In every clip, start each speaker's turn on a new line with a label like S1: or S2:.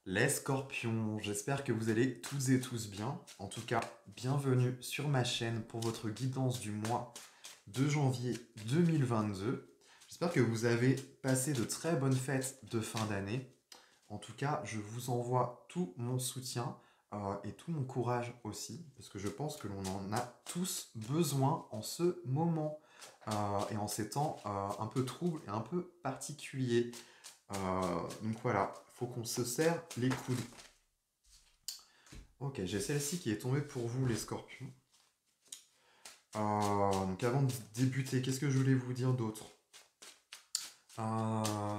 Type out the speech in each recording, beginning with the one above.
S1: Les scorpions, j'espère que vous allez toutes et tous bien. En tout cas, bienvenue sur ma chaîne pour votre guidance du mois de janvier 2022. J'espère que vous avez passé de très bonnes fêtes de fin d'année. En tout cas, je vous envoie tout mon soutien et tout mon courage aussi, parce que je pense que l'on en a tous besoin en ce moment et en ces temps un peu troubles et un peu particuliers. Donc voilà, faut qu'on se serre les coudes. Ok, j'ai celle-ci qui est tombée pour vous, les scorpions. Donc avant de débuter, qu'est-ce que je voulais vous dire d'autre?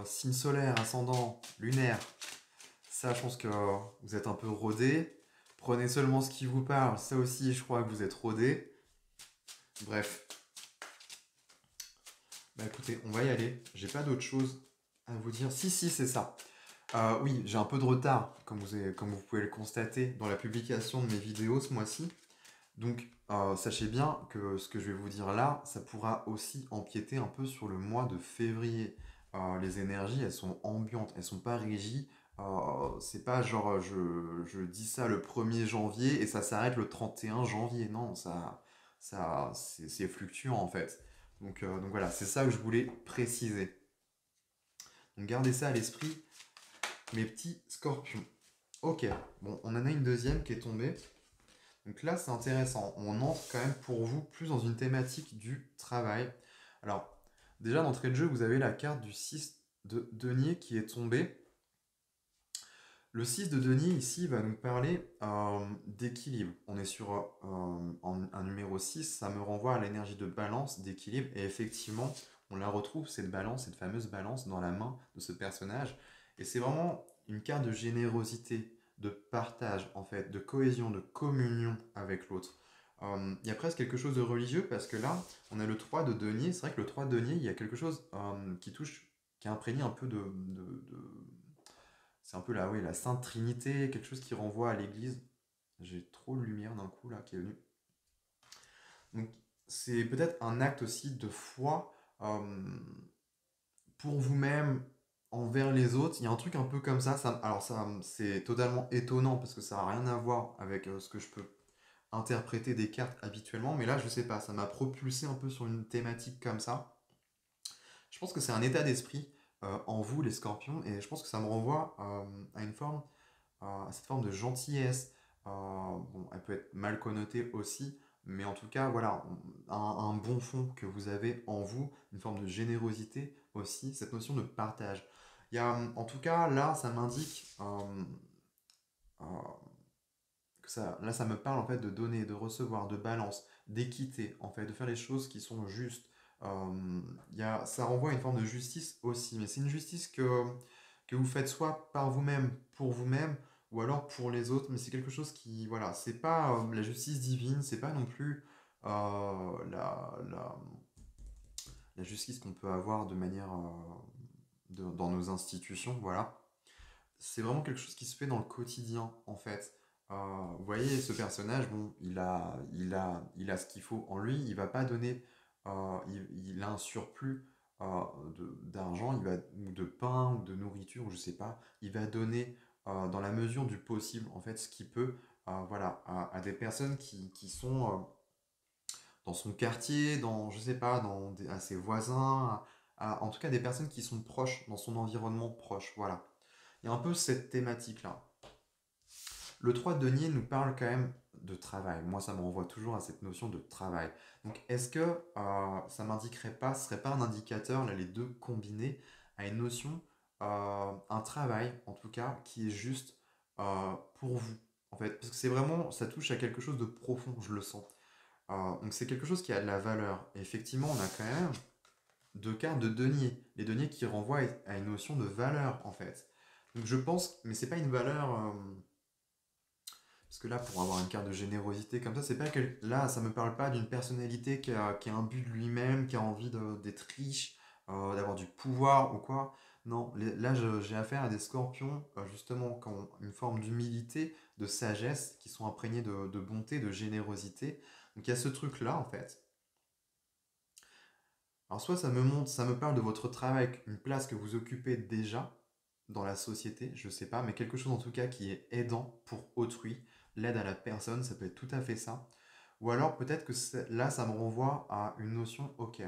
S1: Signe solaire, ascendant, lunaire. Ça, je pense que vous êtes un peu rodé. Prenez seulement ce qui vous parle. Ça aussi, je crois que vous êtes rodé. Bref. Bah écoutez, on va y aller. J'ai pas d'autre chose à vous dire. Si, si, c'est ça. Oui, j'ai un peu de retard, comme vous pouvez le constater, dans la publication de mes vidéos ce mois-ci. Donc, sachez bien que ce que je vais vous dire là, ça pourra aussi empiéter un peu sur le mois de février. Les énergies, elles sont ambiantes, elles sont pas régies. C'est pas genre je dis ça le 1er janvier et ça s'arrête le 31 janvier. Non, c'est fluctuant en fait. Donc voilà, c'est ça que je voulais préciser. Donc gardez ça à l'esprit, mes petits scorpions. Ok, bon, on en a une deuxième qui est tombée. Donc là, c'est intéressant. On entre quand même pour vous plus dans une thématique du travail. Alors, déjà d'entrée de jeu, vous avez la carte du 6 de denier qui est tombée. Le 6 de denier ici va nous parler d'équilibre. On est sur un numéro 6, ça me renvoie à l'énergie de balance, d'équilibre. Et effectivement, on la retrouve, cette balance, cette fameuse balance dans la main de ce personnage. Et c'est vraiment une carte de générosité, de partage, en fait, de cohésion, de communion avec l'autre. Il y a presque quelque chose de religieux parce que là, on a le 3 de denier. C'est vrai que le 3 de denier, il y a quelque chose qui touche, qui imprégné un peu c'est un peu la, oui, la Sainte Trinité, quelque chose qui renvoie à l'Église. J'ai trop de lumière d'un coup là qui est venue. Donc c'est peut-être un acte aussi de foi pour vous-même, envers les autres. Il y a un truc un peu comme ça. Alors ça, c'est totalement étonnant parce que ça n'a rien à voir avec ce que je peux interpréter des cartes habituellement. Mais là, je sais pas, ça m'a propulsé un peu sur une thématique comme ça. Je pense que c'est un état d'esprit en vous, les scorpions, et je pense que ça me renvoie à une forme à cette forme de gentillesse. Bon, elle peut être mal connotée aussi, mais en tout cas, voilà, un bon fond que vous avez en vous, une forme de générosité aussi, cette notion de partage. Il y a, en tout cas, là, ça m'indique euh, que ça, là, ça me parle en fait de donner, de recevoir, de balance, d'équité, en fait, de faire les choses qui sont justes. Ça renvoie à une forme de justice aussi, mais c'est une justice que vous faites soit par vous-même, pour vous-même, ou alors pour les autres, mais c'est quelque chose qui, voilà, c'est pas la justice divine, c'est pas non plus la justice qu'on peut avoir de manière dans nos institutions, voilà. C'est vraiment quelque chose qui se fait dans le quotidien, en fait. Vous voyez, ce personnage, bon, il a ce qu'il faut en lui, il va pas donner, il a un surplus d'argent, ou de pain, ou de nourriture, ou je sais pas, il va donner dans la mesure du possible, en fait, ce qu'il peut, voilà, à des personnes qui sont dans son quartier, je sais pas, à ses voisins, en tout cas des personnes qui sont proches, dans son environnement proche, voilà. Il y a un peu cette thématique-là. Le 3 de denier nous parle quand même de travail. Moi, ça me renvoie toujours à cette notion de travail. Donc, est-ce que ça m'indiquerait pas, ce serait pas un indicateur, là, les deux combinés, à une notion, un travail, en tout cas, qui est juste pour vous, en fait. Parce que c'est vraiment, ça touche à quelque chose de profond, je le sens. Donc, c'est quelque chose qui a de la valeur. Et effectivement, on a quand même deux cartes de denier. Les deniers qui renvoient à une notion de valeur, en fait. Donc, je pense, mais c'est pas une valeur. Parce que là, pour avoir une carte de générosité comme ça, c'est pas que là, ça me parle pas d'une personnalité qui a un but de lui-même, qui a envie d'être riche, d'avoir du pouvoir ou quoi. Non, là, j'ai affaire à des scorpions, justement, qui ont une forme d'humilité, de sagesse, qui sont imprégnés de bonté, de générosité. Donc il y a ce truc-là, en fait. Alors soit ça me montre, ça me parle de votre travail, une place que vous occupez déjà, dans la société, je sais pas, mais quelque chose en tout cas qui est aidant pour autrui, l'aide à la personne, ça peut être tout à fait ça. Ou alors peut-être que là, ça me renvoie à une notion, ok,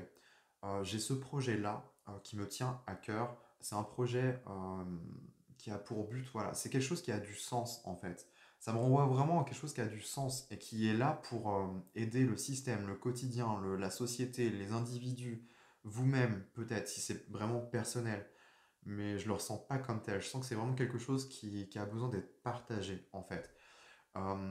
S1: j'ai ce projet-là qui me tient à cœur, c'est un projet qui a pour but, voilà, c'est quelque chose qui a du sens en fait. Ça me renvoie vraiment à quelque chose qui a du sens et qui est là pour aider le système, le quotidien, la société, les individus, vous-même peut-être, si c'est vraiment personnel, mais je le ressens pas comme tel. Je sens que c'est vraiment quelque chose qui a besoin d'être partagé en fait.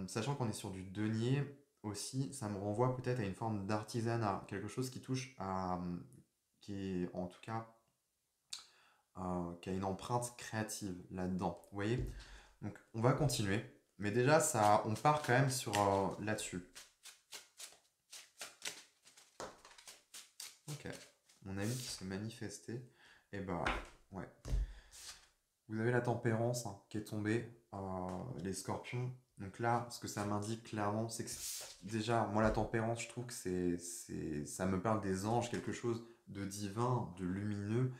S1: Sachant qu'on est sur du denier aussi, ça me renvoie peut-être à une forme d'artisanat, quelque chose qui touche à, qui est en tout cas, qui a une empreinte créative là-dedans. Vous voyez? Donc on va continuer, mais déjà ça, on part quand même sur là-dessus. Ok, mon ami qui s'est manifesté, et bah ouais. Vous avez la tempérance hein, qui est tombée, les scorpions. Donc là, ce que ça m'indique clairement, c'est que déjà, moi la tempérance, je trouve que ça me parle des anges, quelque chose de divin, de lumineux.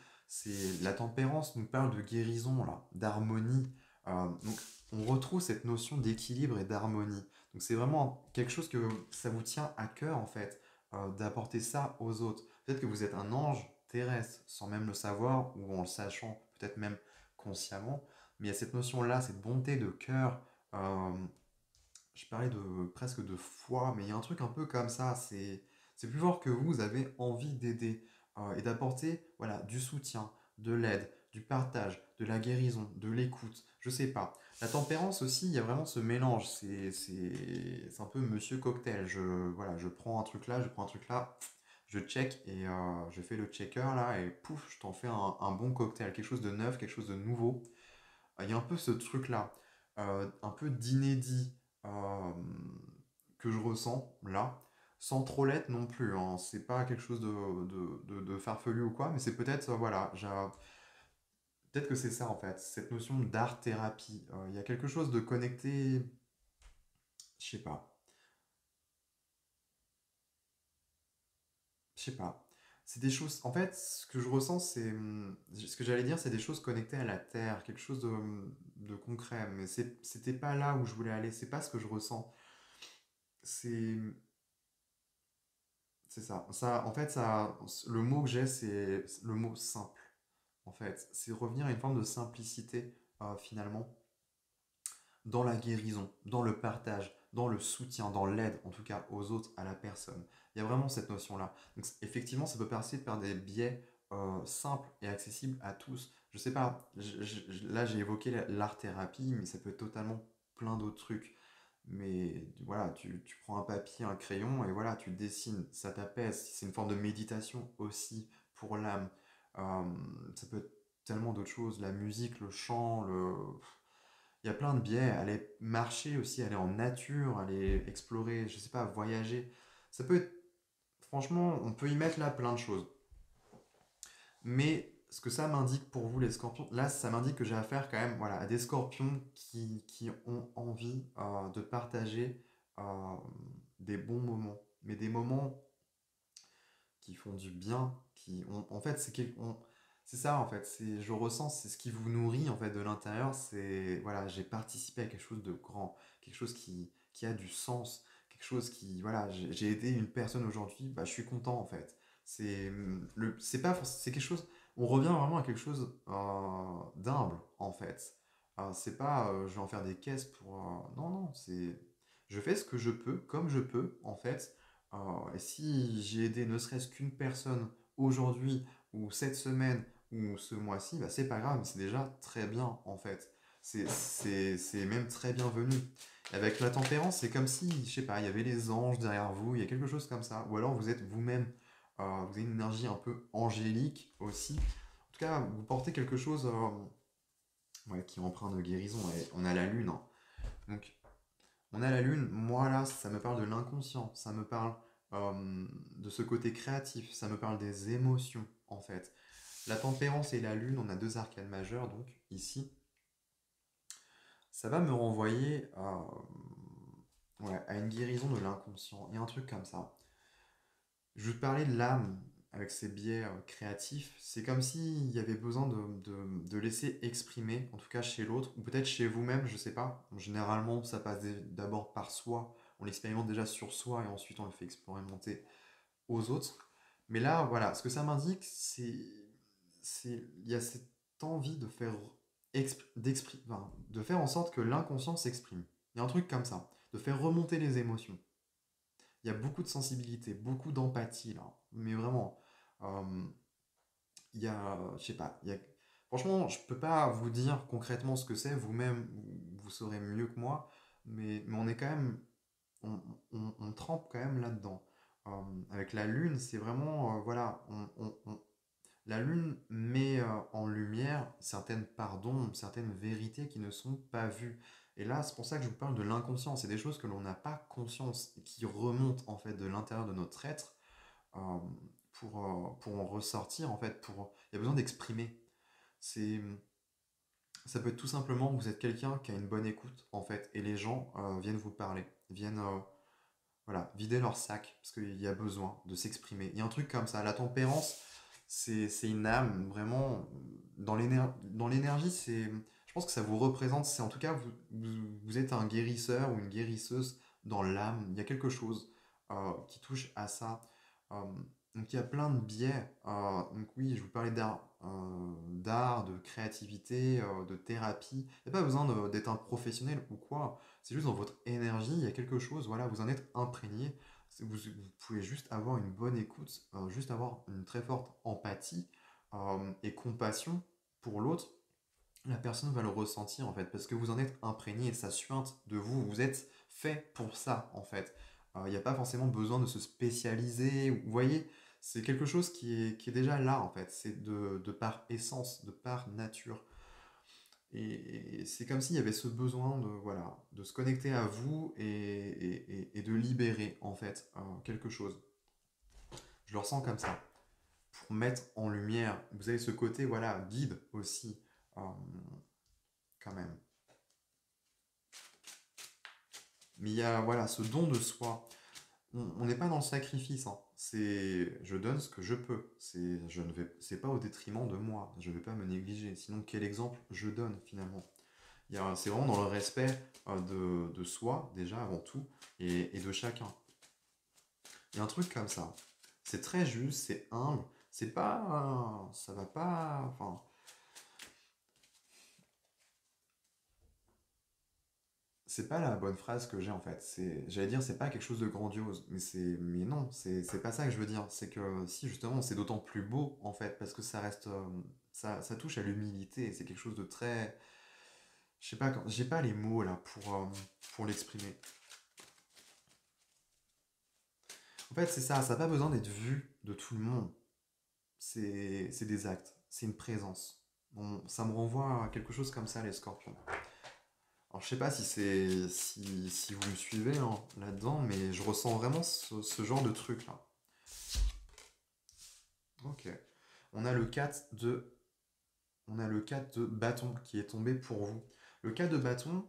S1: La tempérance nous parle de guérison là, d'harmonie. Donc on retrouve cette notion d'équilibre et d'harmonie. Donc c'est vraiment quelque chose que ça vous tient à cœur en fait, d'apporter ça aux autres. Peut-être que vous êtes un ange terrestre sans même le savoir ou en le sachant, peut-être même consciemment, mais il y a cette notion-là, cette bonté de cœur. euh, je parlais de presque de foi, mais il y a un truc un peu comme ça. C'est plus fort que vous avez envie d'aider et d'apporter voilà du soutien, de l'aide, du partage, de la guérison, de l'écoute. Je sais pas. La tempérance aussi, il y a vraiment ce mélange. C'est un peu Monsieur Cocktail. Je prends un truc là, je prends un truc là. Je check et je fais le checker là et pouf, je t'en fais un bon cocktail, quelque chose de neuf, quelque chose de nouveau. Il y a un peu ce truc-là, un peu d'inédit euh, que je ressens là, sans trop l'être non plus. Hein. C'est pas quelque chose de farfelu ou quoi, mais c'est peut-être, voilà, peut-être que c'est ça en fait, cette notion d'art-thérapie. Il y a quelque chose de connecté, je sais pas, je sais pas. C'est des choses, en fait, ce que je ressens, ce que j'allais dire, c'est des choses connectées à la terre, quelque chose de concret, mais c'était pas là où je voulais aller, c'est pas ce que je ressens. C'est C'est ça. En fait, le mot que j'ai, c'est le mot simple. En fait, c'est revenir à une forme de simplicité, finalement, dans la guérison, dans le partage, dans le soutien, dans l'aide, en tout cas, aux autres, à la personne. Il y a vraiment cette notion-là. Donc, effectivement, ça peut passer par des biais simples et accessibles à tous. Je sais pas, là, j'ai évoqué l'art-thérapie, mais ça peut être totalement plein d'autres trucs. Mais voilà, tu prends un papier, un crayon et voilà, tu dessines, ça t'apaise. C'est une forme de méditation aussi pour l'âme. Euh, Ça peut être tellement d'autres choses, la musique, le chant, il y a plein de biais. Aller marcher aussi, aller en nature, aller explorer, je sais pas, voyager. Ça peut être, franchement, on peut y mettre là plein de choses. Mais ce que ça m'indique pour vous, les scorpions, là, ça m'indique que j'ai affaire quand même voilà, à des scorpions qui ont envie de partager euh, des bons moments. Mais des moments qui font du bien, en fait, c'est ça, en fait. Je ressens, c'est ce qui vous nourrit, en fait, de l'intérieur. C'est, voilà, j'ai participé à quelque chose de grand, quelque chose qui a du sens, quelque chose qui, voilà, j'ai aidé une personne aujourd'hui, bah, je suis content, en fait. C'est pas, c'est quelque chose, on revient vraiment à quelque chose d'humble, en fait. C'est pas, je vais en faire des caisses pour, non, non, je fais ce que je peux, comme je peux, en fait. Et si j'ai aidé ne serait-ce qu'une personne aujourd'hui, ou cette semaine, ou ce mois-ci, bah, c'est pas grave, mais c'est déjà très bien en fait. C'est même très bienvenu. Et avec la tempérance, c'est comme si, je sais pas, il y avait les anges derrière vous, il y a quelque chose comme ça. Ou alors vous êtes vous-même, vous avez une énergie un peu angélique aussi. En tout cas, vous portez quelque chose ouais, qui est empreint de guérison. Et on a la lune, hein. Donc on a la lune, moi là, ça me parle de l'inconscient, ça me parle de ce côté créatif, ça me parle des émotions en fait. La tempérance et la lune, on a deux arcanes majeures donc ici. Ça va me renvoyer ouais, à une guérison de l'inconscient. Il y a un truc comme ça. Je vais te parler de l'âme. avec ses biais créatifs, c'est comme s'il y avait besoin de laisser exprimer, en tout cas chez l'autre, ou peut-être chez vous-même, je sais pas. Bon, généralement, ça passe d'abord par soi, on l'expérimente déjà sur soi et ensuite on le fait expérimenter aux autres. Mais là, voilà, ce que ça m'indique, il y a cette envie de faire, enfin, de faire en sorte que l'inconscient s'exprime. Il y a un truc comme ça, de faire remonter les émotions. Il y a beaucoup de sensibilité, beaucoup d'empathie là. Mais vraiment, euh, il y a, je sais pas, franchement, je peux pas vous dire concrètement ce que c'est. Vous-même, vous saurez mieux que moi. Mais on est quand même, on trempe quand même là-dedans. Euh, Avec la lune, c'est vraiment, voilà, la lune met en lumière certaines pardons, certaines vérités qui ne sont pas vues. Et là, c'est pour ça que je vous parle de l'inconscient. C'est des choses que l'on n'a pas conscience et qui remontent en fait de l'intérieur de notre être euh, pour en ressortir en fait. Il y a besoin d'exprimer. C'est, ça peut être tout simplement vous êtes quelqu'un qui a une bonne écoute en fait et les gens viennent vous parler, viennent voilà, vider leur sac parce qu'il y a besoin de s'exprimer. Il y a un truc comme ça. La tempérance, c'est une âme vraiment dans l'énergie. Je pense que ça vous représente. C'est en tout cas vous êtes un guérisseur ou une guérisseuse dans l'âme. Il y a quelque chose qui touche à ça. Euh, donc il y a plein de biais. Donc oui, je vous parlais d'art, de créativité, de thérapie. Il n'y a pas besoin d'être un professionnel ou quoi. C'est juste dans votre énergie, il y a quelque chose, voilà, vous en êtes imprégné. Vous pouvez juste avoir une bonne écoute, juste avoir une très forte empathie et compassion pour l'autre. La personne va le ressentir en fait, parce que vous en êtes imprégné, ça suinte de vous, vous êtes fait pour ça en fait. Il n'y a pas forcément besoin de se spécialiser, vous voyez, c'est quelque chose qui est déjà là en fait, c'est de par essence, de par nature. Et c'est comme s'il y avait ce besoin de, voilà, de se connecter à vous et de libérer en fait quelque chose. Je le ressens comme ça. Pour mettre en lumière, vous avez ce côté voilà, guide aussi, euh, quand même. Mais il y a voilà, ce don de soi. On n'est pas dans le sacrifice, hein. C'est je donne ce que je peux. C'est pas au détriment de moi. Je ne vais pas me négliger. Sinon, quel exemple je donne finalement? C'est vraiment dans le respect de soi, déjà avant tout, et de chacun. Il y a un truc comme ça. C'est très juste, c'est humble, c'est pas. Ça va pas. Enfin, c'est pas la bonne phrase que j'ai en fait. J'allais dire, c'est pas quelque chose de grandiose, mais non, c'est pas ça que je veux dire. C'est que si justement, c'est d'autant plus beau en fait, parce que ça reste. Ça touche à l'humilité, c'est quelque chose de très. Je sais pas, j'ai pas les mots là pour l'exprimer. En fait, c'est ça, ça n'a pas besoin d'être vu de tout le monde. C'est des actes, c'est une présence. Bon, ça me renvoie à quelque chose comme ça, les scorpions. Alors, je sais pas si vous me suivez hein, là-dedans, mais je ressens vraiment ce genre de truc là. Ok. On a le 4 de, on a le 4 de bâton qui est tombé pour vous. Le 4 de bâton,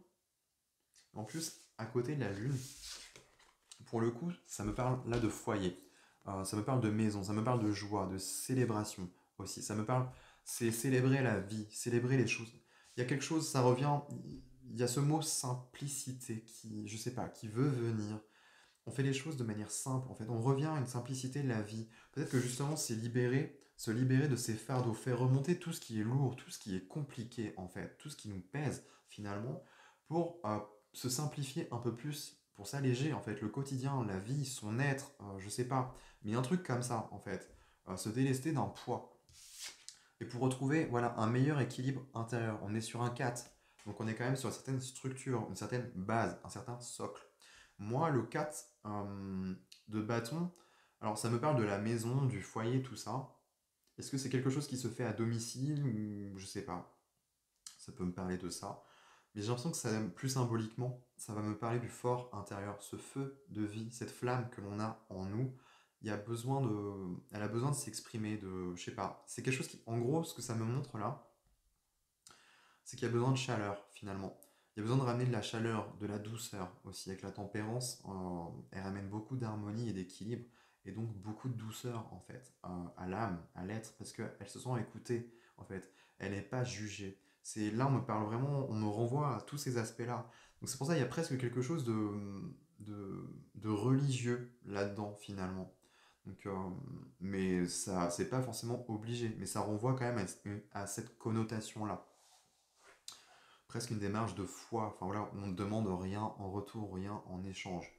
S1: en plus, à côté de la lune, pour le coup, ça me parle là de foyer. Ça me parle de maison, ça me parle de joie, de célébration aussi. Ça me parle, c'est célébrer la vie, célébrer les choses. Il y a quelque chose, ça revient, il y a ce mot simplicité qui, je sais pas, qui veut venir. On fait les choses de manière simple, en fait. On revient à une simplicité de la vie. Peut-être que justement, c'est se libérer de ces fardeaux, faire remonter tout ce qui est lourd, tout ce qui est compliqué, en fait, tout ce qui nous pèse, finalement, pour se simplifier un peu plus, pour s'alléger, en fait, le quotidien, la vie, son être, je sais pas. Mais un truc comme ça, en fait. Se délester d'un poids. Et pour retrouver, voilà, un meilleur équilibre intérieur. On est sur un 4. Donc on est quand même sur une certaine structure, une certaine base, un certain socle. Moi, le 4 de bâton, alors ça me parle de la maison, du foyer, tout ça. Est-ce que c'est quelque chose qui se fait à domicile ou je sais pas. Ça peut me parler de ça. Mais j'ai l'impression que ça, plus symboliquement, ça va me parler du fort intérieur, ce feu de vie, cette flamme que l'on a en nous. Elle a besoin de s'exprimer, je sais pas. C'est quelque chose qui, en gros, ce que ça me montre là, c'est qu'il y a besoin de chaleur finalement. Il y a besoin de ramener de la chaleur, de la douceur aussi. Avec la tempérance, elle ramène beaucoup d'harmonie et d'équilibre. et donc beaucoup de douceur en fait à l'âme, à l'être, parce qu'elle se sent écoutée en fait, elle n'est pas jugée. C'est là on me parle vraiment, on me renvoie à tous ces aspects-là. Donc c'est pour ça qu'il y a presque quelque chose de religieux là-dedans finalement. Donc, mais ça, c'est pas forcément obligé, mais ça renvoie quand même à cette connotation-là. Presque une démarche de foi. Enfin voilà, on ne demande rien en retour, rien en échange.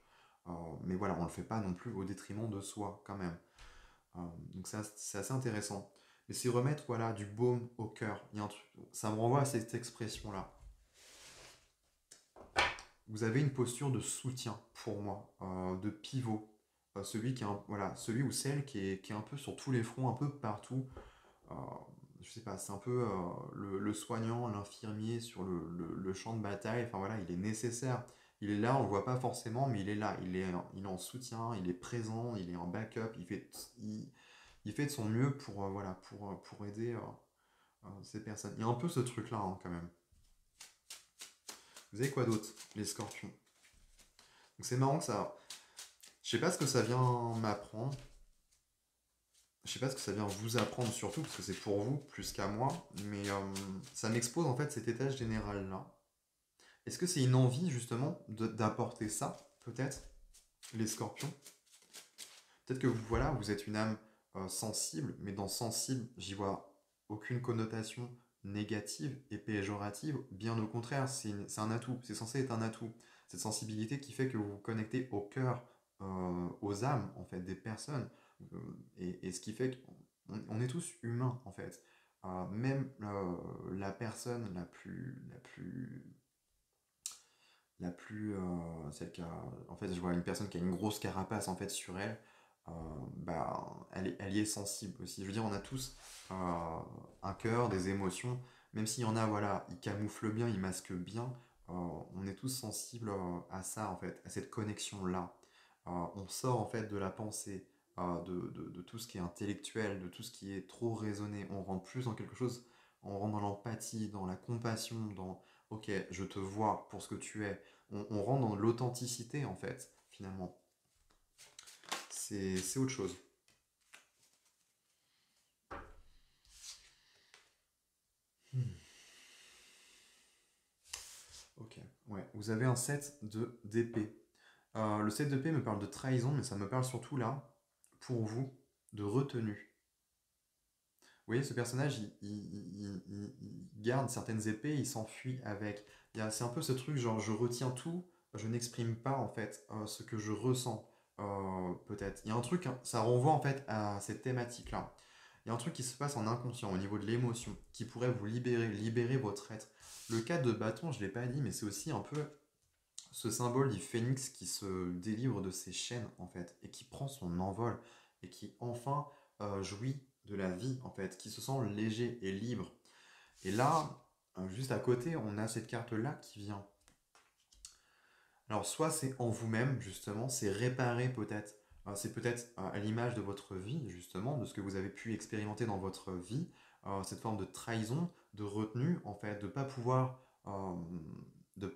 S1: Euh, mais voilà, on ne le fait pas non plus au détriment de soi quand même. Donc c'est assez intéressant. Mais c'est remettre voilà du baume au cœur. Il y a un truc, ça me renvoie à cette expression-là. Vous avez une posture de soutien pour moi, de pivot. Celui qui est voilà, celui ou celle qui est un peu sur tous les fronts, un peu partout. Euh, je sais pas, c'est un peu le soignant, l'infirmier sur le champ de bataille. Enfin voilà, il est nécessaire. Il est là, on le voit pas forcément, mais il est là. Il est en soutien, il est présent, il est en backup. Il fait de son mieux pour, voilà, pour aider ces personnes. Il y a un peu ce truc-là hein, quand même. Vous avez quoi d'autre, les scorpions? Donc c'est marrant que ça. Je sais pas ce que ça vient m'apprendre. Je sais pas ce que ça vient vous apprendre surtout, parce que c'est pour vous plus qu'à moi, mais ça m'expose en fait cet état général-là. Est-ce que c'est une envie justement d'apporter ça, peut-être, les scorpions? Peut-être que vous, voilà, vous êtes une âme sensible, mais dans sensible, j'y vois aucune connotation négative et péjorative, bien au contraire, c'est un atout, c'est censé être un atout. Cette sensibilité qui fait que vous vous connectez au cœur, aux âmes, en fait, des personnes, et ce qui fait qu'on est tous humains, en fait. Même la personne celle qui a, en fait, je vois une personne qui a une grosse carapace en fait sur elle, euh, bah, elle y est sensible aussi. Je veux dire, on a tous un cœur, des émotions, même s'il y en a, voilà, ils camouflent bien, ils masquent bien, on est tous sensibles à ça en fait, à cette connexion-là. On sort en fait de la pensée, de tout ce qui est intellectuel, de tout ce qui est trop raisonné. On rentre plus dans quelque chose, on rentre dans l'empathie, dans la compassion, dans ok, je te vois pour ce que tu es. On rentre dans l'authenticité en fait, finalement. C'est autre chose. Hmm. Ok, ouais. Vous avez un set de d'épée. Le set d'épée me parle de trahison, mais ça me parle surtout là, pour vous, de retenue. Vous voyez, ce personnage, il garde certaines épées, il s'enfuit avec. C'est un peu ce truc, genre, je retiens tout, je n'exprime pas, en fait, ce que je ressens, peut-être. Il y a un truc, hein, ça renvoie, en fait, à cette thématique-là. Il y a un truc qui se passe en inconscient, au niveau de l'émotion, qui pourrait vous libérer votre être. Le cas de bâton, je ne l'ai pas dit, mais c'est aussi un peu ce symbole du phénix qui se délivre de ses chaînes, en fait, et qui prend son envol, et qui, enfin, jouit de la vie, en fait, qui se sent léger et libre. Et là, juste à côté, on a cette carte-là qui vient. Alors, soit c'est en vous-même, justement, c'est réparer peut-être, c'est peut-être à l'image de votre vie, justement, de ce que vous avez pu expérimenter dans votre vie, cette forme de trahison, de retenue, en fait, de pas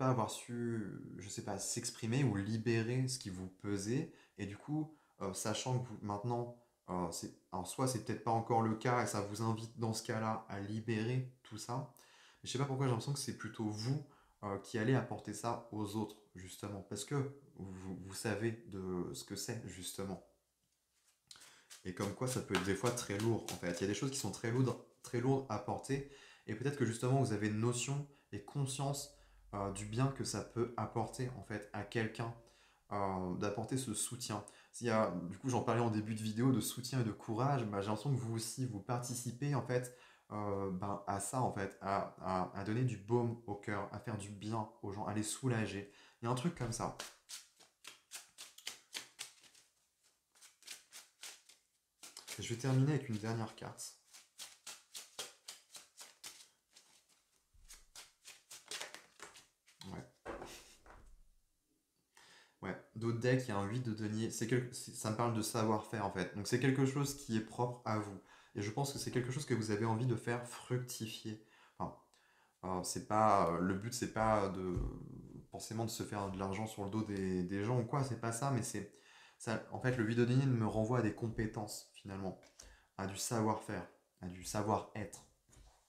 S1: avoir su, je sais pas, s'exprimer ou libérer ce qui vous pesait, et du coup, sachant que vous, maintenant, alors soit c'est peut-être pas encore le cas, et ça vous invite dans ce cas-là à libérer tout ça, mais je sais pas pourquoi j'ai l'impression que c'est plutôt vous qui allez apporter ça aux autres, justement, parce que vous savez de ce que c'est, justement. Et comme quoi, ça peut être des fois très lourd, en fait. Il y a des choses qui sont très lourdes à porter, et peut-être que justement, vous avez une notion et conscience du bien que ça peut apporter, en fait, à quelqu'un, d'apporter ce soutien. S'il y a, du coup, j'en parlais en début de vidéo de soutien et de courage, bah, j'ai l'impression que vous aussi, vous participez, en fait, ben, à ça, en fait, à donner du baume au cœur, à faire du bien aux gens, à les soulager. Il y a un truc comme ça. Et je vais terminer avec une dernière carte. Ouais. Ouais. D'autres decks, il y a un 8 de denier. Ça me parle de savoir-faire en fait. Donc c'est quelque chose qui est propre à vous. Et je pense que c'est quelque chose que vous avez envie de faire fructifier. Enfin, c'est pas, le but c'est pas de forcément de se faire de l'argent sur le dos des gens ou quoi, c'est pas ça, mais Ça, en fait, le vide de me renvoie à des compétences, finalement, à du savoir-faire, à du savoir-être.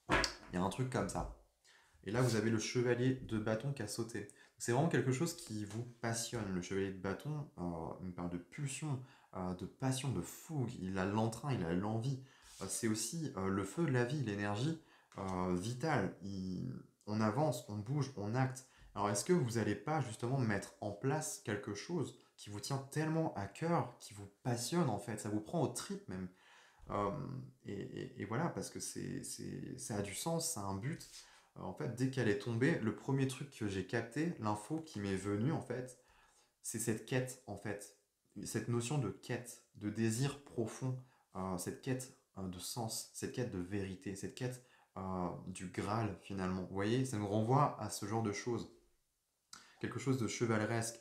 S1: Il y a un truc comme ça. Et là, vous avez le chevalier de bâton qui a sauté. C'est vraiment quelque chose qui vous passionne. Le chevalier de bâton, il me parle de pulsion, de passion, de fougue. Il a l'entrain, il a l'envie. C'est aussi le feu de la vie, l'énergie vitale. On avance, on bouge, on acte. Alors, est-ce que vous n'allez pas justement mettre en place quelque chose qui vous tient tellement à cœur, qui vous passionne en fait, ça vous prend aux tripes même. Euh, et voilà, parce que ça a du sens, ça a un but. En fait, dès qu'elle est tombée, le premier truc que j'ai capté, l'info qui m'est venue, en fait, c'est cette quête, en fait. Cette notion de quête, de désir profond, cette quête de sens, cette quête de vérité, cette quête du Graal, finalement. Vous voyez, ça nous renvoie à ce genre de choses. Quelque chose de chevaleresque,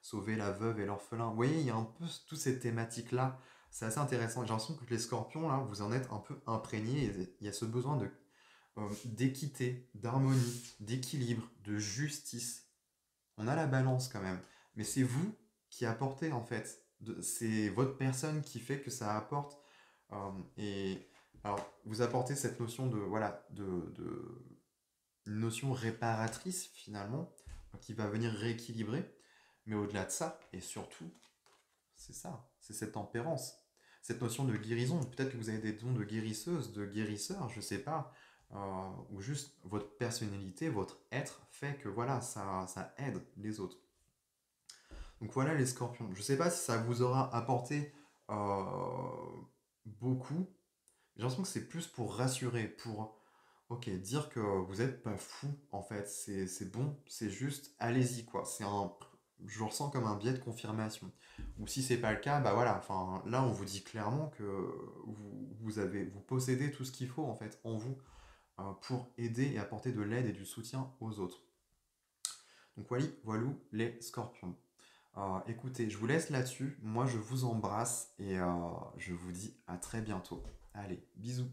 S1: sauver la veuve et l'orphelin. Vous voyez, il y a un peu toutes ces thématiques-là. C'est assez intéressant. J'ai l'impression que les scorpions, là, vous en êtes un peu imprégnés. Il y a ce besoin d'équité, d'harmonie, d'équilibre, de justice. On a la balance quand même. Mais c'est vous qui apportez en fait. C'est votre personne qui fait que ça apporte. Et alors, vous apportez cette notion de, voilà, une notion réparatrice finalement, qui va venir rééquilibrer. Mais au-delà de ça, et surtout, c'est ça, c'est cette tempérance, cette notion de guérison. Peut-être que vous avez des dons de guérisseuse, de guérisseur, je sais pas, ou juste votre personnalité, votre être fait que voilà, ça aide les autres. Donc voilà les scorpions. Je sais pas si ça vous aura apporté beaucoup. J'ai l'impression que c'est plus pour rassurer, pour dire que vous n'êtes pas fou en fait. C'est bon, c'est juste, allez-y quoi. Je le ressens comme un biais de confirmation. Ou si c'est pas le cas, bah voilà. Enfin, là, on vous dit clairement que vous possédez tout ce qu'il faut en fait en vous pour aider et apporter de l'aide et du soutien aux autres. Donc voilà, voilou les scorpions. Écoutez, je vous laisse là-dessus. Moi, je vous embrasse et je vous dis à très bientôt. Allez, bisous.